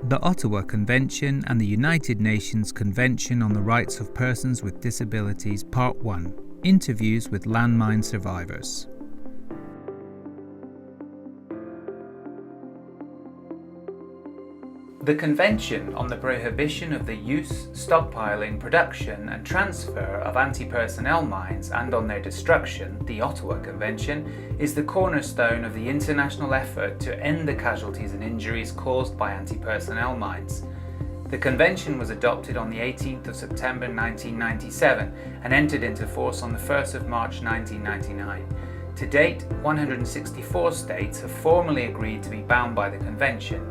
The Ottawa Convention and the United Nations Convention on the Rights of Persons with Disabilities Part 1. Interviews with Landmine survivors. The Convention on the Prohibition of the Use, Stockpiling, Production and Transfer of Anti-Personnel Mines and on their destruction, the Ottawa Convention, is the cornerstone of the international effort to end the casualties and injuries caused by anti-personnel mines. The Convention was adopted on the 18th of September 1997 and entered into force on the 1st of March 1999. To date, 164 states have formally agreed to be bound by the Convention.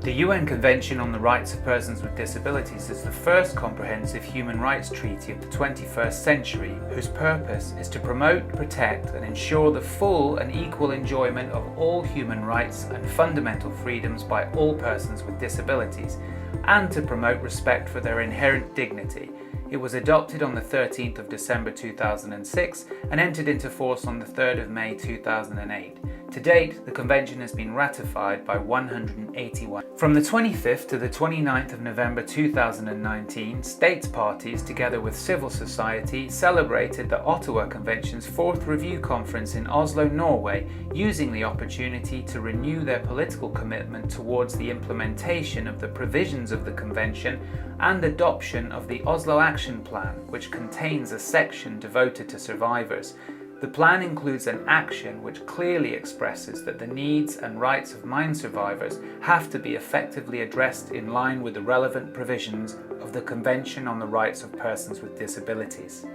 The UN Convention on the Rights of Persons with Disabilities is the first comprehensive human rights treaty of the 21st century, whose purpose is to promote, protect and ensure the full and equal enjoyment of all human rights and fundamental freedoms by all persons with disabilities, and to promote respect for their inherent dignity. It was adopted on the 13th of December 2006 and entered into force on the 3rd of May 2008. To date, the Convention has been ratified by 181. From the 25th to the 29th of November 2019, states parties, together with civil society, celebrated the Ottawa Convention's 4th Review Conference in Oslo, Norway, using the opportunity to renew their political commitment towards the implementation of the provisions of the Convention and adoption of the Oslo Action Plan, which contains a section devoted to survivors. The plan includes an action which clearly expresses that the needs and rights of mine survivors have to be effectively addressed in line with the relevant provisions of the Convention on the Rights of Persons with Disabilities.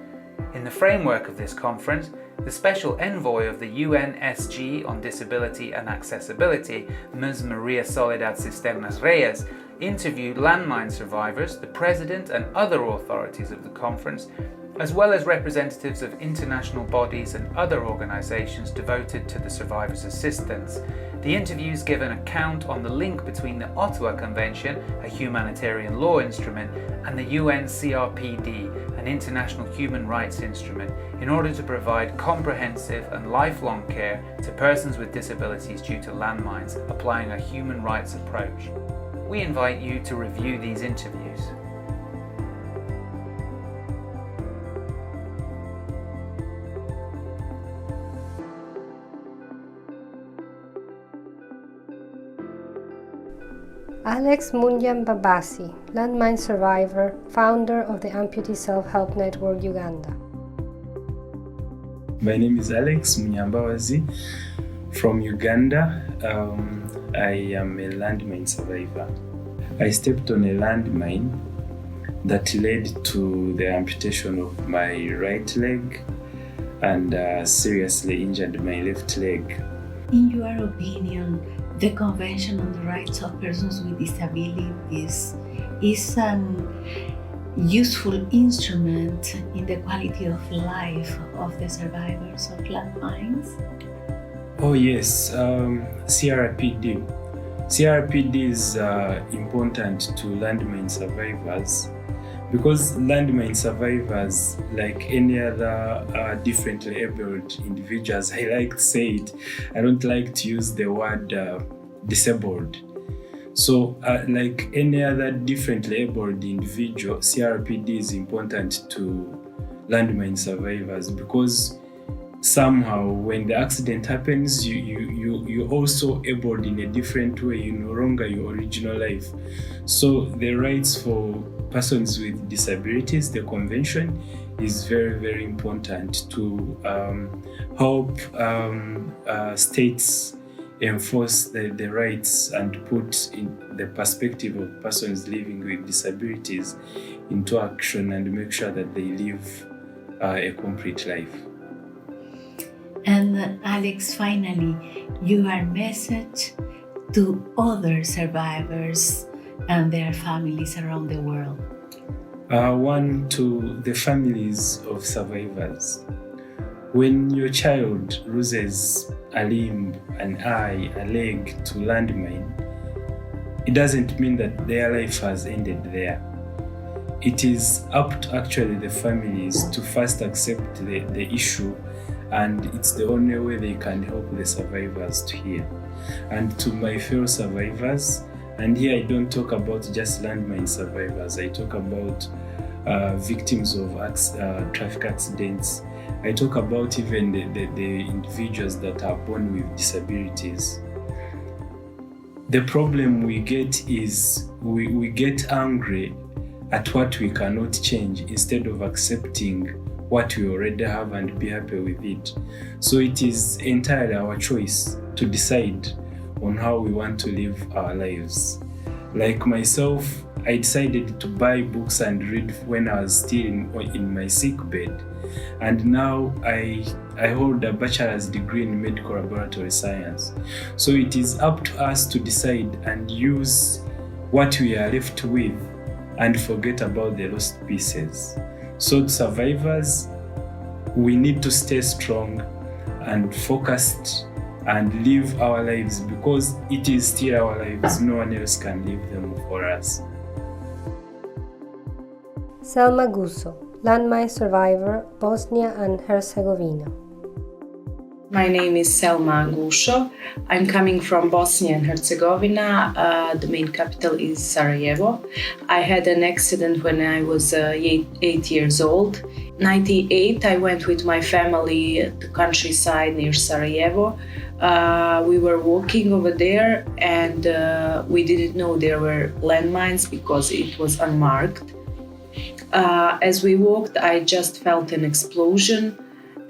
In the framework of this conference, the Special Envoy of the UNSG on Disability and Accessibility, Ms. Maria Soledad Cisternas Reyes, interviewed landmine survivors, the President and other authorities of the conference, as well as representatives of international bodies and other organisations devoted to the survivors' assistance. The interviews give an account on the link between the Ottawa Convention, a humanitarian law instrument, and the UN CRPD, an international human rights instrument, in order to provide comprehensive and lifelong care to persons with disabilities due to landmines, applying a human rights approach. We invite you to review these interviews. Alex Munyambabasi, landmine survivor, founder of the Amputee Self-Help Network Uganda. My name is Alex Munyambabasi from Uganda. I am a landmine survivor. I stepped on a landmine that led to the amputation of my right leg and seriously injured my left leg. In your opinion, the Convention on the Rights of Persons with Disabilities is an useful instrument in the quality of life of the survivors of landmines? Oh yes, CRPD. CRPD is important to landmine survivors because landmine survivors, like any other differently abled individuals, I like to say it, I don't like to use the word disabled. So like any other differently abled individual, CRPD is important to landmine survivors because somehow when the accident happens, you're also abled in a different way, you no longer your original life. So the rights for persons with disabilities, the convention is very, very important to help states enforce the rights and put in the perspective of persons living with disabilities into action and make sure that they live a complete life. And Alex, finally, your message to other survivors and their families around the world. One, to the families of survivors. When your child loses a limb, an eye, a leg to landmine, it doesn't mean that their life has ended there. It is up to actually the families to first accept the issue, and it's the only way they can help the survivors to heal. And to my fellow survivors, And here I don't talk about just landmine survivors. I talk about victims of traffic accidents. I talk about even the individuals that are born with disabilities. The problem we get is we get angry at what we cannot change instead of accepting what we already have and be happy with it. So it is entirely our choice to decide on how we want to live our lives. Like myself, I decided to buy books and read when I was still in my sick bed. And now I hold a bachelor's degree in medical laboratory science. So it is up to us to decide and use what we are left with and forget about the lost pieces. So survivors, we need to stay strong and focused and live our lives because it is still our lives. No one else can live them for us. Selma Guso, landmine survivor, Bosnia and Herzegovina. My name is Selma Guso. I'm coming from Bosnia and Herzegovina. The main capital is Sarajevo. I had an accident when I was 8 years old. In 1998, I went with my family to the countryside near Sarajevo. We were walking over there and we didn't know there were landmines because it was unmarked. As we walked, I just felt an explosion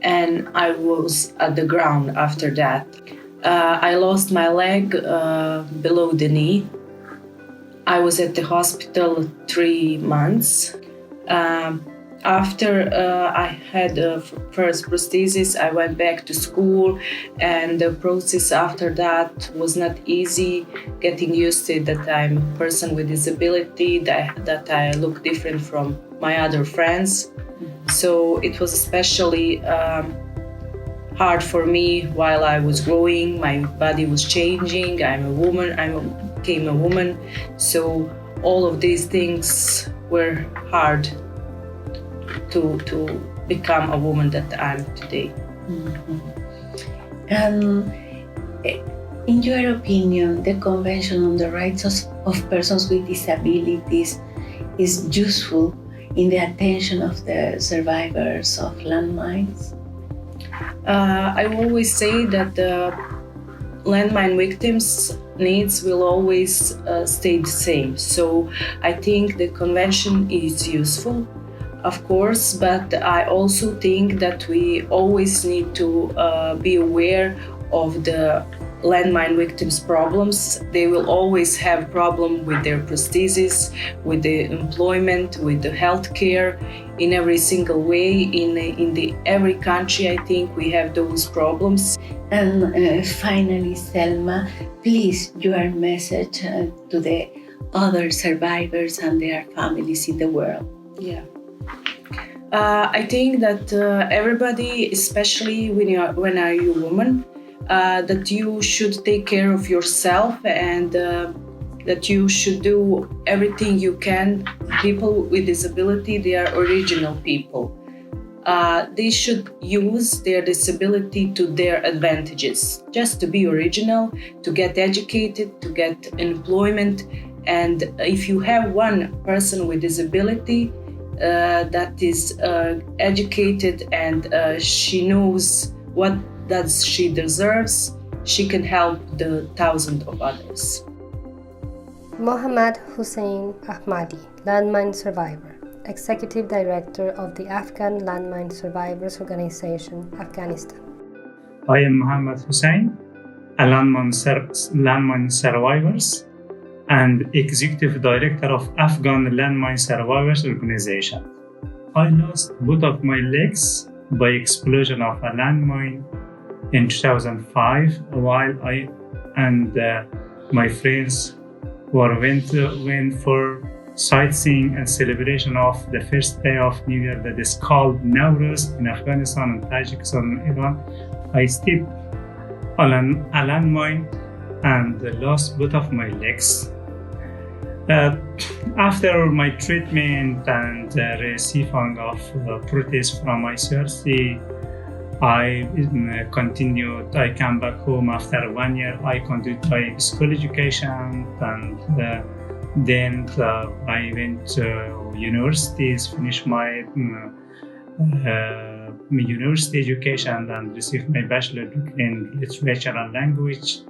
and I was at the ground after that. I lost my leg below the knee. I was at the hospital 3 months. After I had first prosthesis, I went back to school, and the process after that was not easy. Getting used to it, that I'm a person with disability, that I look different from my other friends. So it was especially hard for me while I was growing. My body was changing. I'm a woman. I became a woman. So all of these things were hard to become a woman that I'm today. In your opinion, the Convention on the Rights of Persons with Disabilities is useful in the attention of the survivors of landmines? I always say that the landmine victims' needs will always stay the same. So I think the convention is useful, of course, but I also think that we always need to be aware of the landmine victims' problems. They will always have problem with their prosthesis, with the employment, with the healthcare, in every single way. In every country, I think we have those problems. And finally, Selma, please, your message to the other survivors and their families in the world. Yeah. I think that everybody, especially when you're a woman, that you should take care of yourself and that you should do everything you can. People with disability, they are original people. They should use their disability to their advantages, just to be original, to get educated, to get employment. And if you have one person with disability that is educated and she knows what that she deserves, she can help the thousands of others. Mohammad Hussein Ahmadi, landmine survivor, Executive Director of the Afghan Landmine Survivors Organization, Afghanistan. I am Mohammad Hussein, a landmine survivors and Executive Director of Afghan Landmine Survivors Organization. I lost both of my legs by explosion of a landmine in 2005, while I and my friends went for sightseeing and celebration of the first day of New Year that is called Nowruz in Afghanistan and Tajikistan and Iran. I stepped on a landmine and lost both of my legs. After my treatment and receiving of protests from ICRC, I continued. I came back home after 1 year. I continued my school education, and then I went to universities, finished my university education, and received my bachelor degree in literature and language.